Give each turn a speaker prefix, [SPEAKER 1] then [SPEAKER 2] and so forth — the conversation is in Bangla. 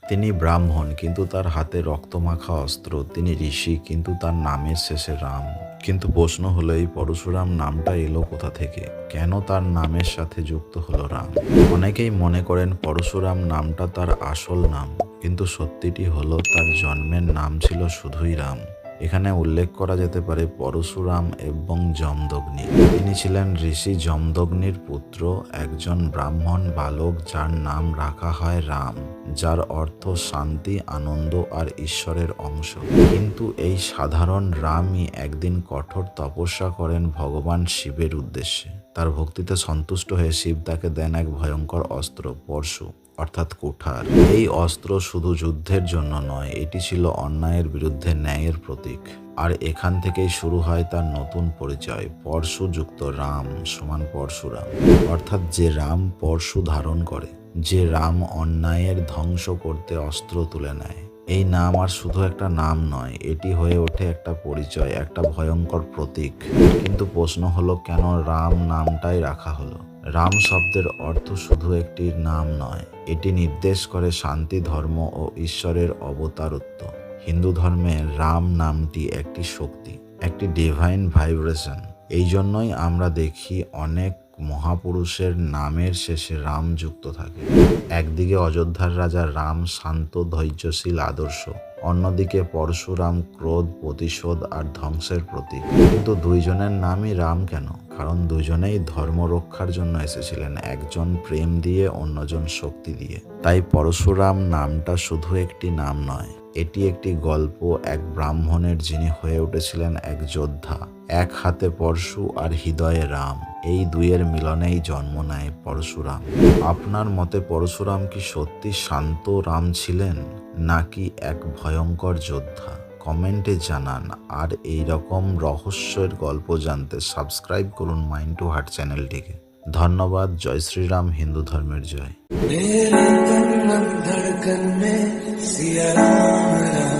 [SPEAKER 1] তিনি ব্রাহ্মণ কিন্তু তার হাতে রক্তমাখা অস্ত্র, তিনি ঋষি কিন্তু তার নামের শেষে রাম। কিন্তু প্রশ্ন হলো এই পরশুরাম নামটা এলো কোথা থেকে, কেন তার নামের সাথে যুক্ত হলো রাম? অনেকেই মনে করেন পরশুরাম নামটা তার আসল নাম, কিন্তু সত্যিটি হলো তার জন্মের নাম ছিল শুধুই রাম। এখানে উল্লেখ করা যেতে পারে পরশুরাম এবং যমদগ্নি। তিনি ছিলেন ঋষি যমদগ্নির পুত্র, একজন ব্রাহ্মণ বালক যার নাম রাখা হয় রাম, যার অর্থ শান্তি, আনন্দ আর ঈশ্বরের অংশ। কিন্তু এই সাধারণ রামই একদিন কঠোর তপস্যা করেন ভগবান শিবের উদ্দেশ্যে। তার ভক্তিতে সন্তুষ্ট হয়ে শিব তাকে দেন এক ভয়ঙ্কর অস্ত্র পরশু, অর্থাৎ কুঠার। এই অস্ত্র শুধু যুদ্ধের জন্য নয়, এটি ছিল অন্যায়ের বিরুদ্ধে ন্যায়ের প্রতীক। আর এখান থেকেই শুরু হয় তার নতুন পরিচয়, পরশু যুক্ত রাম সমান পরশুরাম। অর্থাৎ যে রাম পরশু ধারণ করে, যে রাম অন্যায়ের ধ্বংস করতে অস্ত্র তুলে নেয়। এই নাম আর শুধু একটা নাম নয়, এটি হয়ে ওঠে একটা পরিচয়, একটা ভয়ঙ্কর প্রতীক। কিন্তু প্রশ্ন হলো কেন রাম নামটাই রাখা হলো? রাম শব্দের অর্থ শুধু একটি নাম নয়, এটি নির্দেশ করে শান্তি, ধর্ম ও ঈশ্বরের অবতারত্ব। হিন্দু ধর্মে রাম নামটি একটি শক্তি, একটি ডিভাইন ভাইব্রেশন। এই জন্যই আমরা দেখি অনেক মহাপুরুষের নামের শেষে রাম যুক্ত থাকে। একদিকে অযোধ্যার রাজা রাম শান্ত, ধৈর্যশীল, আদর্শ, অন্যদিকে পরশুরাম ক্রোধ, প্রতিশোধ আর ধ্বংসের প্রতীক। কিন্তু দুইজনের নামই রাম কেন? কারণ দুজনেই ধর্ম রক্ষার জন্য এসেছিলেন, একজন প্রেম দিয়ে, অন্যজন শক্তি দিয়ে। তাই পরশুরাম নামটা শুধু একটি নাম নয়, এটি একটি গল্প, এক ব্রাহ্মণের যিনি হয়ে উঠেছিলেন এক যোদ্ধা। এক হাতে পরশু আর হৃদয়ে রাম, এই দুইয়ের মিলনেই জন্ম নেয় পরশুরাম। আপনার মতে পরশুরাম কি সত্যি শান্ত রাম ছিলেন, নাকি এক ভয়ঙ্কর যোদ্ধা? কমেন্টে জানান। আর এই রকম রহস্যের গল্প জানতে সাবস্ক্রাইব করুন মাইন্ড টু হার্ট চ্যানেলটিকে। ধন্যবাদ। জয় শ্রীরাম। হিন্দু ধর্মের জয়।
[SPEAKER 2] मेरे तन मन धड़कन में सिया राम राम।